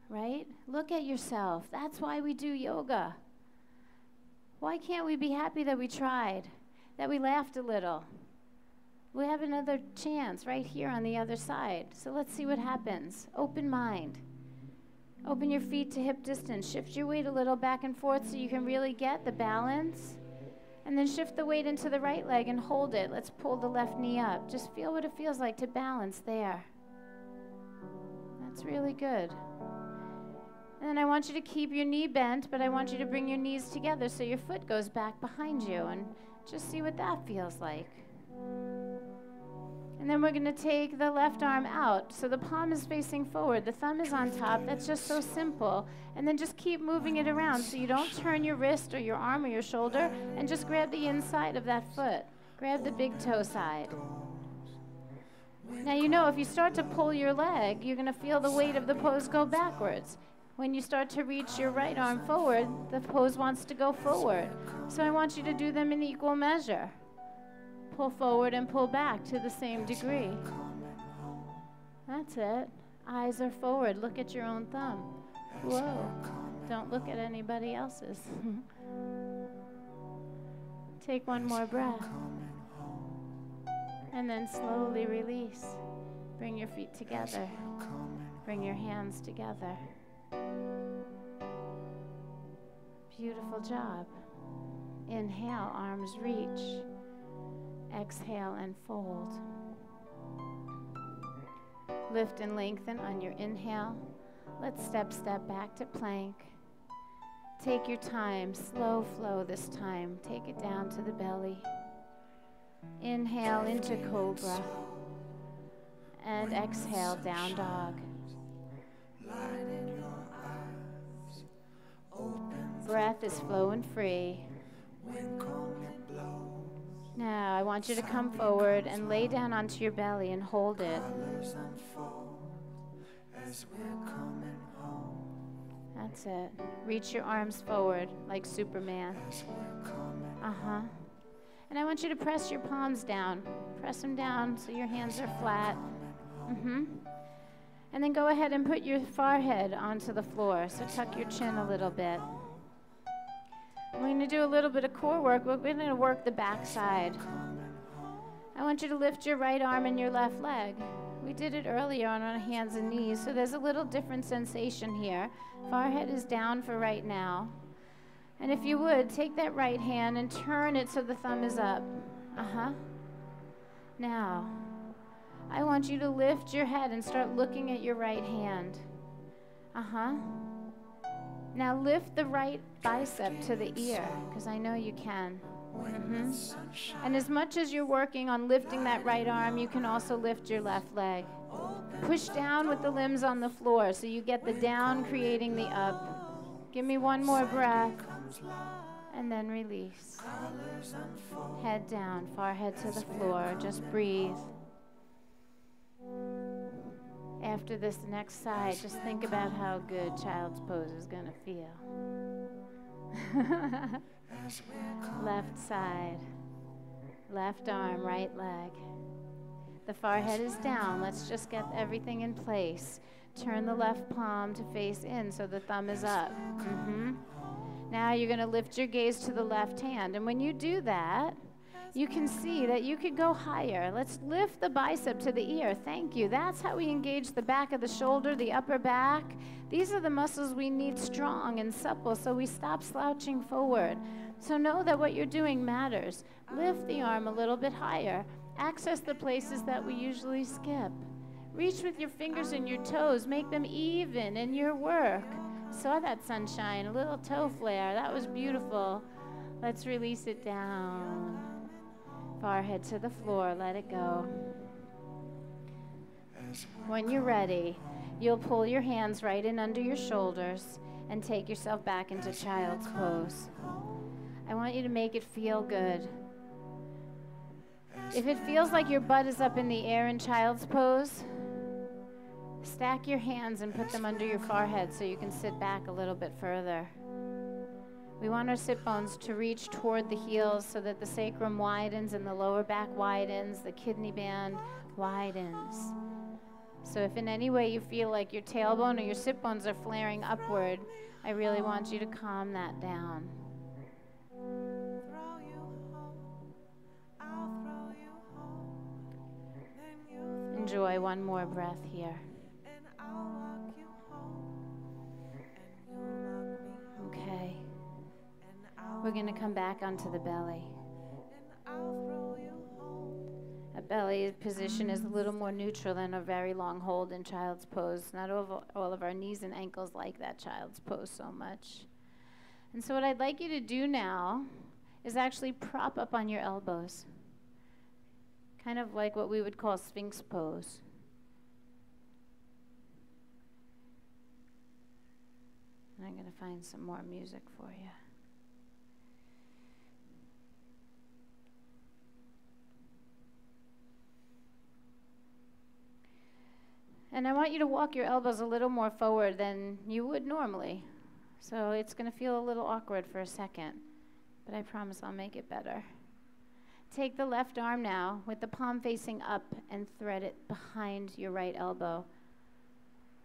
Right? Look at yourself. That's why we do yoga. Why can't we be happy that we tried, that we laughed a little? We have another chance right here on the other side. So let's see what happens. Open mind. Open your feet to hip distance. Shift your weight a little back and forth so you can really get the balance. And then shift the weight into the right leg and hold it. Let's pull the left knee up. Just feel what it feels like to balance there. That's really good. And then I want you to keep your knee bent, but I want you to bring your knees together so your foot goes back behind you, and just see what that feels like. And then we're going to take the left arm out. So the palm is facing forward. The thumb is on top. That's just so simple. And then just keep moving it around so you don't turn your wrist or your arm or your shoulder, and just grab the inside of that foot. Grab the big toe side. Now you know if you start to pull your leg, you're going to feel the weight of the pose go backwards. When you start to reach your right arm forward, the pose wants to go forward. So I want you to do them in equal measure. Pull forward and pull back to the same degree. That's it. Eyes are forward. Look at your own thumb. Whoa. Don't look at anybody else's. Take one more breath. And then slowly release. Bring your feet together. Bring your hands together. Beautiful job. Inhale, arms reach. Exhale and fold. Lift and lengthen on your inhale. Let's step back to plank. Take your time, slow flow this time. Take it down to the belly. Inhale into cobra. And exhale, down dog. Breath is flowing free. Now, I want you to come forward and lay down onto your belly and hold it. That's it. Reach your arms forward like Superman. And I want you to press your palms down. Press them down so your hands are flat. And then go ahead and put your forehead onto the floor. So tuck your chin a little bit. We're going to do a little bit of core work. We're going to work the back side. I want you to lift your right arm and your left leg. We did it earlier on our hands and knees, so there's a little different sensation here. Forehead is down for right now. And if you would, take that right hand and turn it so the thumb is up. Now, I want you to lift your head and start looking at your right hand. Now lift the right bicep to the ear, because I know you can. And as much as you're working on lifting that right arm, you can also lift your left leg. Push down with the limbs on the floor so you get the down creating the up. Give me one more breath. And then release. Head down, forehead to the floor. Just breathe. After this next side, just think about how good child's pose is going to feel. Left side, left arm, right leg. The forehead is down. Let's just get everything in place. Turn the left palm to face in so the thumb is up. Now you're going to lift your gaze to the left hand. And when you do that, you can see that you could go higher. Let's lift the bicep to the ear. Thank you. That's how we engage the back of the shoulder, the upper back. These are the muscles we need strong and supple so we stop slouching forward. So know that what you're doing matters. Lift the arm a little bit higher. Access the places that we usually skip. Reach with your fingers and your toes. Make them even in your work. Saw that sunshine, a little toe flare. That was beautiful. Let's release it down. Forehead to the floor. Let it go. When you're ready, you'll pull your hands right in under your shoulders and take yourself back into child's pose. I want you to make it feel good. If it feels like your butt is up in the air in child's pose, stack your hands and put them under your forehead so you can sit back a little bit further. We want our sit bones to reach toward the heels so that the sacrum widens and the lower back widens, the kidney band widens. So if in any way you feel like your tailbone or your sit bones are flaring upward, I really want you to calm that down. Enjoy one more breath here. Okay. We're going to come back onto the belly. A belly position is a little more neutral than a very long hold in child's pose. Not all of our knees and ankles like that child's pose so much. And so what I'd like you to do now is actually prop up on your elbows. Kind of like what we would call Sphinx pose. And I'm going to find some more music for you. And I want you to walk your elbows a little more forward than you would normally. So it's going to feel a little awkward for a second, but I promise I'll make it better. Take the left arm now with the palm facing up and thread it behind your right elbow.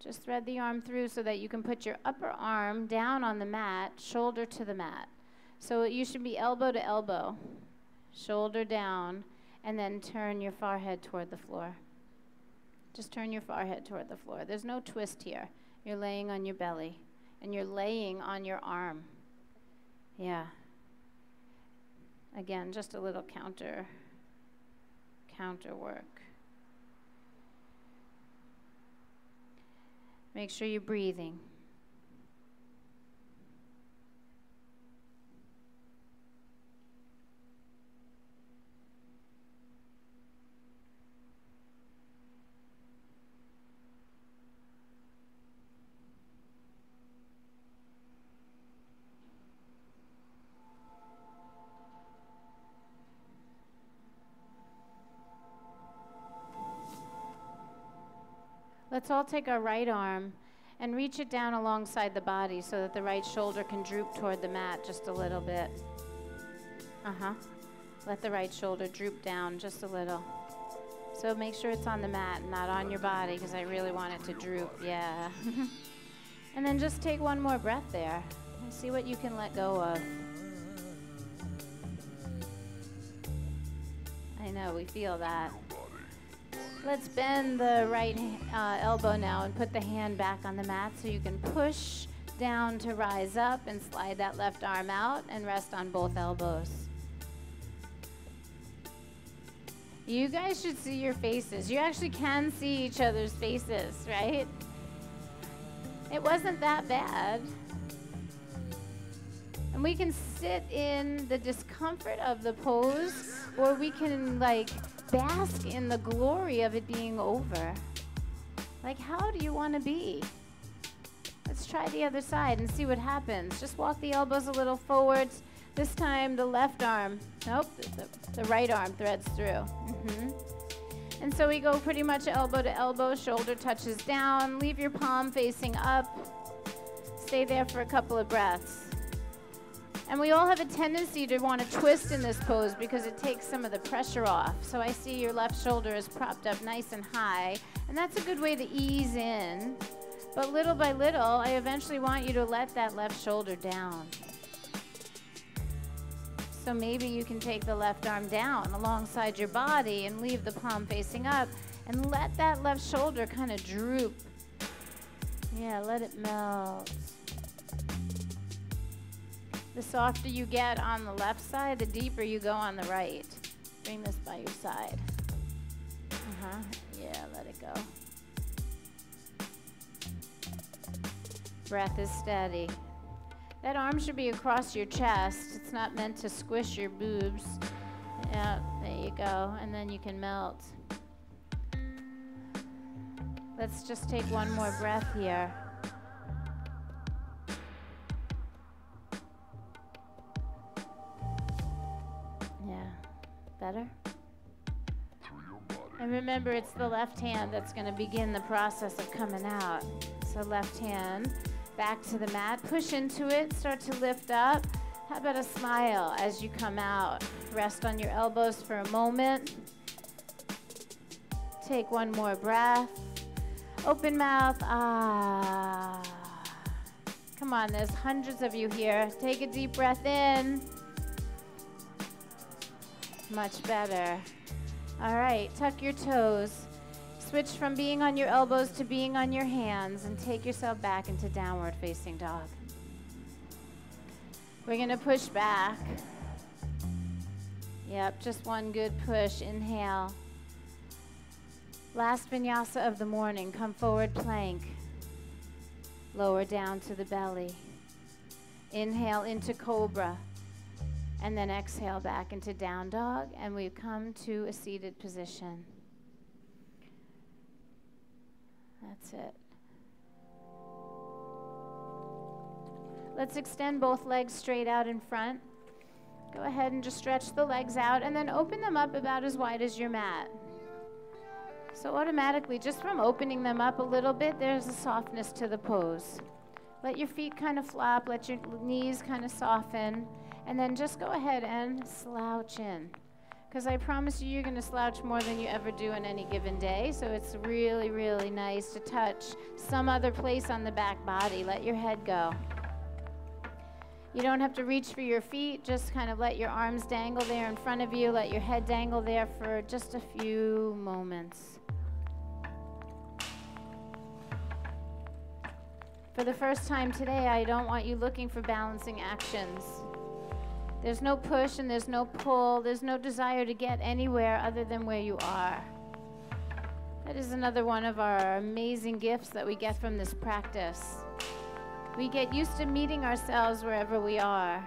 Just thread the arm through so that you can put your upper arm down on the mat, shoulder to the mat. So you should be elbow to elbow, shoulder down, and then turn your forehead toward the floor. Just turn your forehead toward the floor. There's no twist here. You're laying on your belly, and you're laying on your arm. Yeah. Again, just a little counter work. Make sure you're breathing. Let's all take our right arm and reach it down alongside the body so that the right shoulder can droop toward the mat just a little bit. Let the right shoulder droop down just a little So make sure it's on the mat, not on your body, because I really want it to droop. Yeah. And then just take one more breath there. And see what you can let go of. I know, we feel that. Let's bend the right elbow now and put the hand back on the mat so you can push down to rise up and slide that left arm out and rest on both elbows. You guys should see your faces. You actually can see each other's faces, right? It wasn't that bad. And we can sit in the discomfort of the pose, or we can like bask in the glory of it being over. Like, how do you want to be? Let's try the other side and see what happens. Just walk the elbows a little forwards. This time the left arm, nope, the right arm threads through. And so we go pretty much elbow to elbow, shoulder touches down, leave your palm facing up. Stay there for a couple of breaths. And we all have a tendency to want to twist in this pose because it takes some of the pressure off. So I see your left shoulder is propped up nice and high, and that's a good way to ease in. But little by little, I eventually want you to let that left shoulder down. So maybe you can take the left arm down alongside your body and leave the palm facing up and let that left shoulder kind of droop. Yeah, let it melt. The softer you get on the left side, the deeper you go on the right. Bring this by your side. Yeah, let it go. Breath is steady. That arm should be across your chest. It's not meant to squish your boobs. Yeah, there you go. And then you can melt. Let's just take one more breath here. Yeah, better? And remember, it's the left hand that's going to begin the process of coming out. So left hand back to the mat, push into it, start to lift up. How about a smile as you come out? Rest on your elbows for a moment. Take one more breath. Open mouth, ah. Come on, there's hundreds of you here. Take a deep breath in. Much better. All right, tuck your toes. Switch from being on your elbows to being on your hands and take yourself back into downward facing dog. We're gonna push back. Yep, just one good push. Inhale. Last vinyasa of the morning. Come forward plank. Lower down to the belly. Inhale into cobra. And then exhale back into down dog. And we come to a seated position. That's it. Let's extend both legs straight out in front. Go ahead and just stretch the legs out and then open them up about as wide as your mat. So automatically, just from opening them up a little bit, there's a softness to the pose. Let your feet kind of flop, let your knees kind of soften, and then just go ahead and slouch in. Because I promise you, you're going to slouch more than you ever do in any given day. So it's really, really nice to touch some other place on the back body. Let your head go. You don't have to reach for your feet. Just kind of let your arms dangle there in front of you. Let your head dangle there for just a few moments. For the first time today, I don't want you looking for balancing actions. There's no push and there's no pull. There's no desire to get anywhere other than where you are. That is another one of our amazing gifts that we get from this practice. We get used to meeting ourselves wherever we are.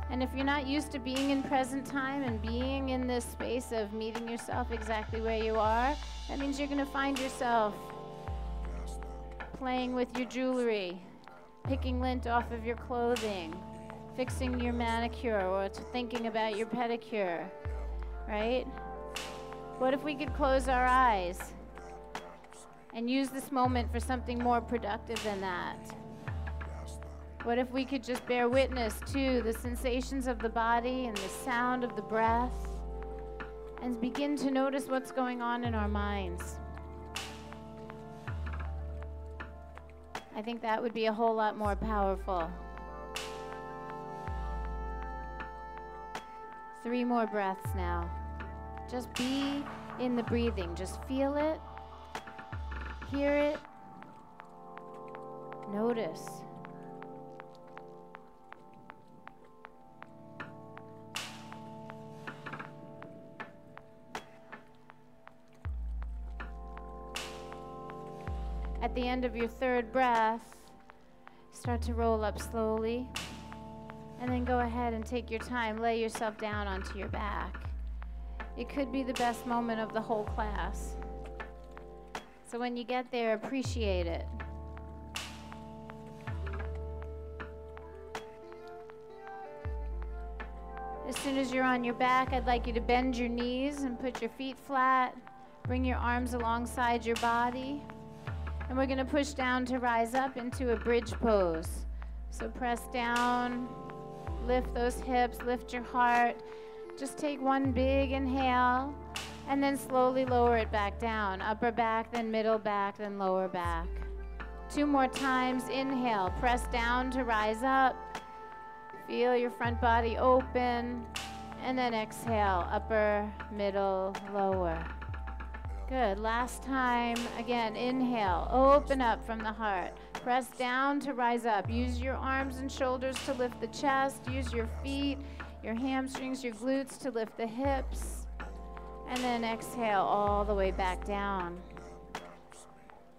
And if you're not used to being in present time and being in this space of meeting yourself exactly where you are, that means you're going to find yourself playing with your jewelry, picking lint off of your clothing, fixing your manicure, or thinking about your pedicure, right? What if we could close our eyes and use this moment for something more productive than that? What if we could just bear witness to the sensations of the body and the sound of the breath and begin to notice what's going on in our minds. I think that would be a whole lot more powerful. 3 more breaths now. Just be in the breathing. Just feel it, hear it, notice. At the end of your 3rd breath, start to roll up slowly, and then go ahead and take your time. Lay yourself down onto your back. It could be the best moment of the whole class. So when you get there, appreciate it. As soon as you're on your back, I'd like you to bend your knees and put your feet flat. Bring your arms alongside your body. And we're going to push down to rise up into a bridge pose. So press down, lift those hips, lift your heart. Just take one big inhale, and then slowly lower it back down. Upper back, then middle back, then lower back. 2 more times. Inhale, press down to rise up. Feel your front body open. And then exhale, upper, middle, lower. Good. Last time. Again, inhale. Open up from the heart. Press down to rise up. Use your arms and shoulders to lift the chest. Use your feet, your hamstrings, your glutes to lift the hips. And then exhale all the way back down.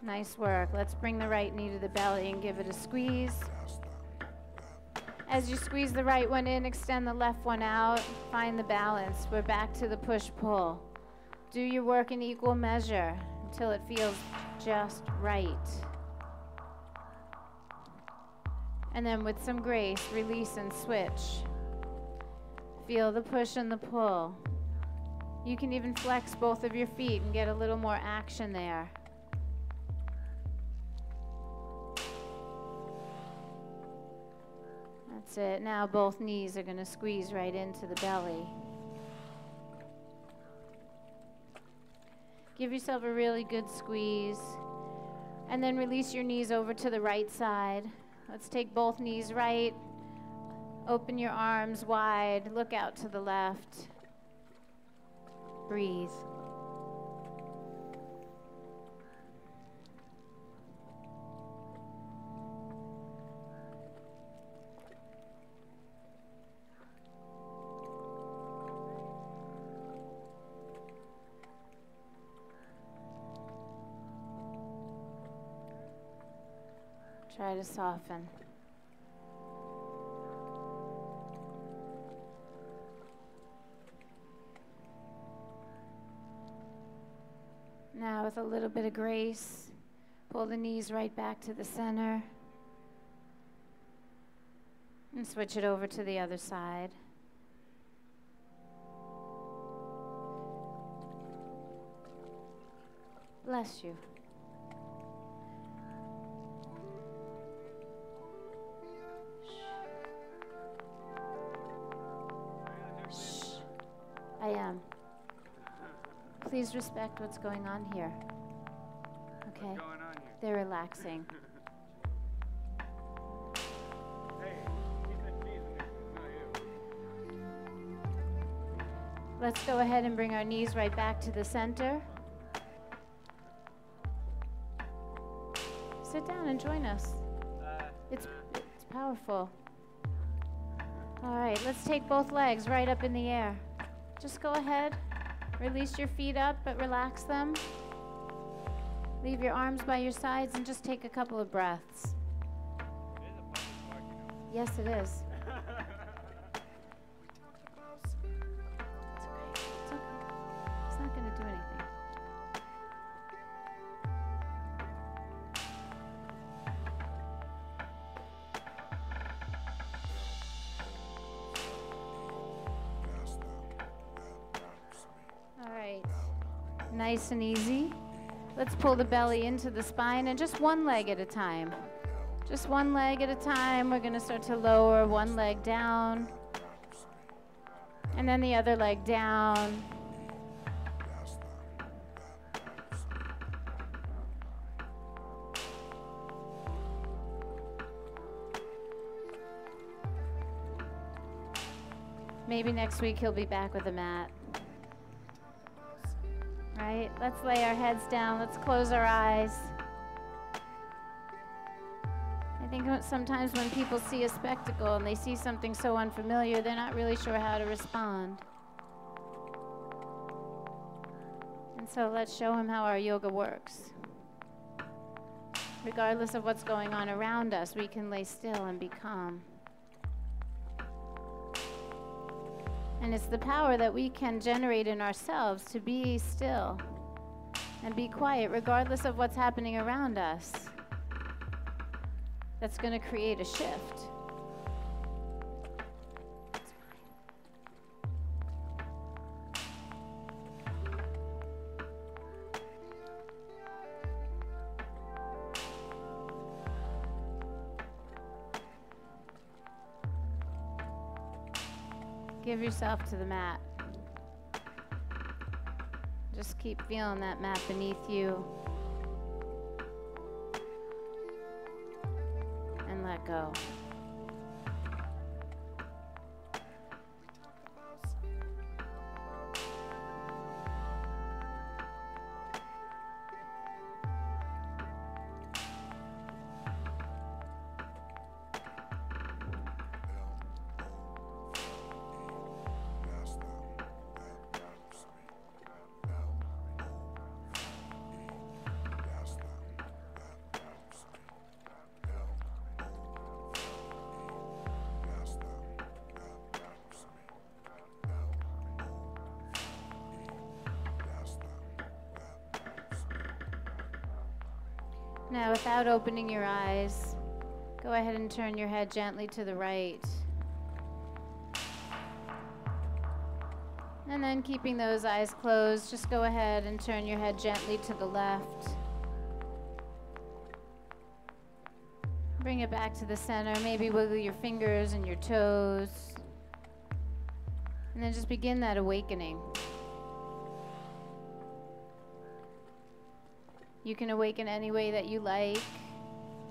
Nice work. Let's bring the right knee to the belly and give it a squeeze. As you squeeze the right one in, extend the left one out. Find the balance. We're back to the push-pull. Do your work in equal measure until it feels just right. And then with some grace, release and switch. Feel the push and the pull. You can even flex both of your feet and get a little more action there. That's it. Now both knees are going to squeeze right into the belly. Give yourself a really good squeeze. And then release your knees over to the right side. Let's take both knees right. Open your arms wide. Look out to the left. Breathe. Try to soften. Now with a little bit of grace, pull the knees right back to the center and switch it over to the other side. Bless you. I am. Please respect what's going on here. Okay? What's going on here? They're relaxing. Hey, keep the cheese in there. It's not you. Let's go ahead and bring our knees right back to the center. Sit down and join us. It's powerful. All right, let's take both legs right up in the air. Just go ahead. Release your feet up, but relax them. Leave your arms by your sides and just take a couple of breaths. It is a public park, you know. Yes, it is. It's It's okay. It's not going to do anything. All right. Nice and easy. Let's pull the belly into the spine and just one leg at a time. Just one leg at a time. We're going to start to lower one leg down. And then the other leg down. Maybe next week he'll be back with a mat. Right? Let's lay our heads down. Let's close our eyes. I think sometimes when people see a spectacle and they see something so unfamiliar, they're not really sure how to respond. And so let's show him how our yoga works. Regardless of what's going on around us, we can lay still and be calm. And it's the power that we can generate in ourselves to be still and be quiet regardless of what's happening around us. That's going to create a shift. Give yourself to the mat. Just keep feeling that mat beneath you. And let go. Now, without opening your eyes, go ahead and turn your head gently to the right. And then keeping those eyes closed, just go ahead and turn your head gently to the left. Bring it back to the center. Maybe wiggle your fingers and your toes. And then just begin that awakening. You can awaken any way that you like.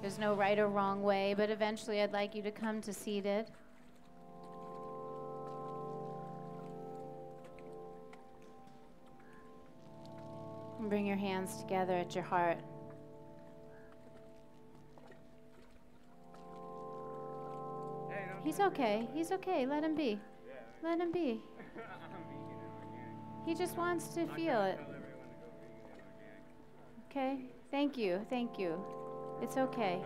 There's no right or wrong way, but eventually I'd like you to come to seated. And bring your hands together at your heart. He's okay. He's okay. Let him be. Let him be. He just wants to feel it. Okay? Thank you. Thank you. It's okay.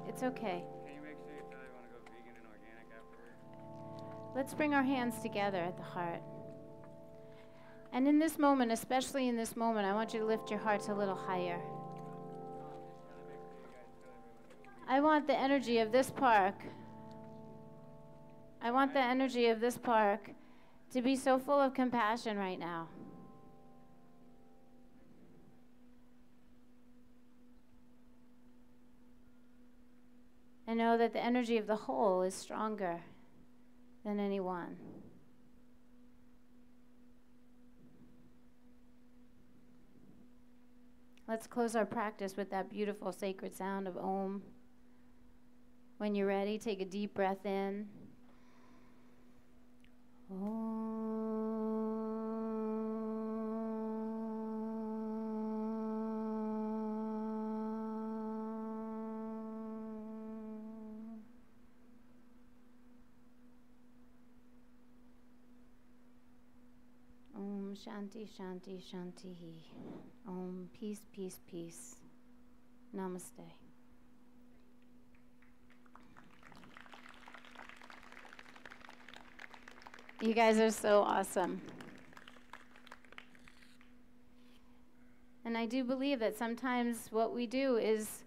It's okay. Can you make sure you tell everyone to go vegan and organic afterwards? Let's bring our hands together at the heart. And in this moment, especially in this moment, I want you to lift your hearts a little higher. I want the energy of this park. I want the energy of this park to be so full of compassion right now. And know that the energy of the whole is stronger than any one. Let's close our practice with that beautiful sacred sound of Om. When you're ready, take a deep breath in. Om Shanti Shanti Shanti. Om peace peace peace. Namaste. You guys are so awesome. And I do believe that sometimes what we do is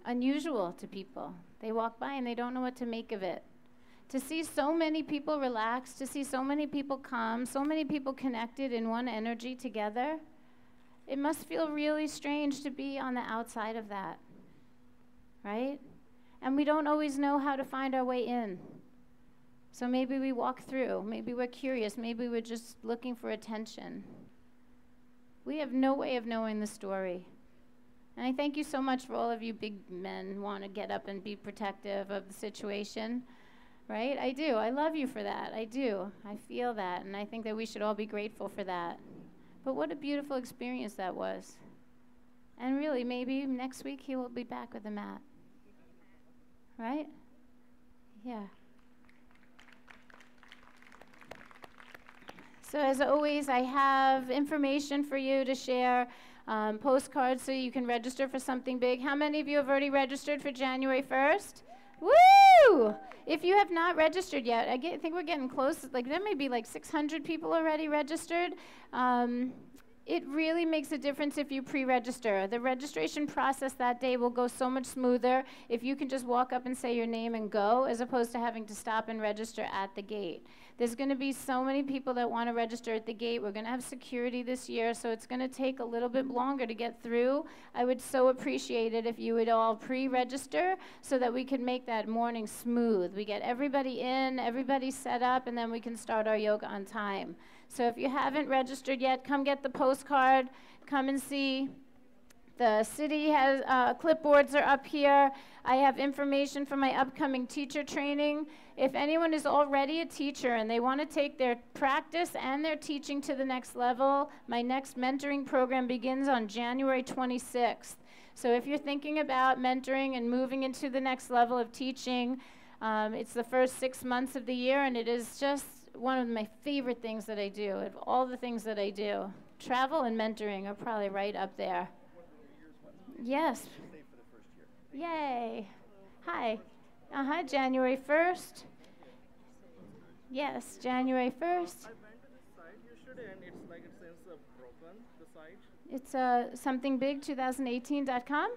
unusual to people. They walk by and they don't know what to make of it. To see so many people relaxed, to see so many people calm, so many people connected in one energy together, it must feel really strange to be on the outside of that, right? And we don't always know how to find our way in. So maybe we walk through, maybe we're curious, maybe we're just looking for attention. We have no way of knowing the story. And I thank you so much for all of you big men who want to get up and be protective of the situation, right? I do. I love you for that. I do. I feel that, and I think that we should all be grateful for that. But what a beautiful experience that was. And really, maybe next week he will be back with a mat. Right? Yeah. So as always, I have information for you to share, postcards so you can register for something big. How many of you have already registered for January 1st? Woo! If you have not registered yet, I think we're getting close. Like there may be like 600 people already registered. It really makes a difference if you pre-register. The registration process that day will go so much smoother if you can just walk up and say your name and go, as opposed to having to stop and register at the gate. There's going to be so many people that want to register at the gate. We're going to have security this year, so it's going to take a little bit longer to get through. I would so appreciate it if you would all pre-register so that we could make that morning smooth. We get everybody in, everybody set up, and then we can start our yoga on time. So if you haven't registered yet, come get the postcard, come and see. The city has clipboards are up here. I have information for my upcoming teacher training. If anyone is already a teacher and they want to take their practice and their teaching to the next level, my next mentoring program begins on January 26th. So if you're thinking about mentoring and moving into the next level of teaching, it's the first 6 months of the year, and it is just one of my favorite things that I do. Of all the things that I do, travel and mentoring are probably right up there. Yes. Yay. Hi. January 1st. Yes, January 1st. I went to this site yesterday and it's like it says broken, the site. It's something big 2018.com.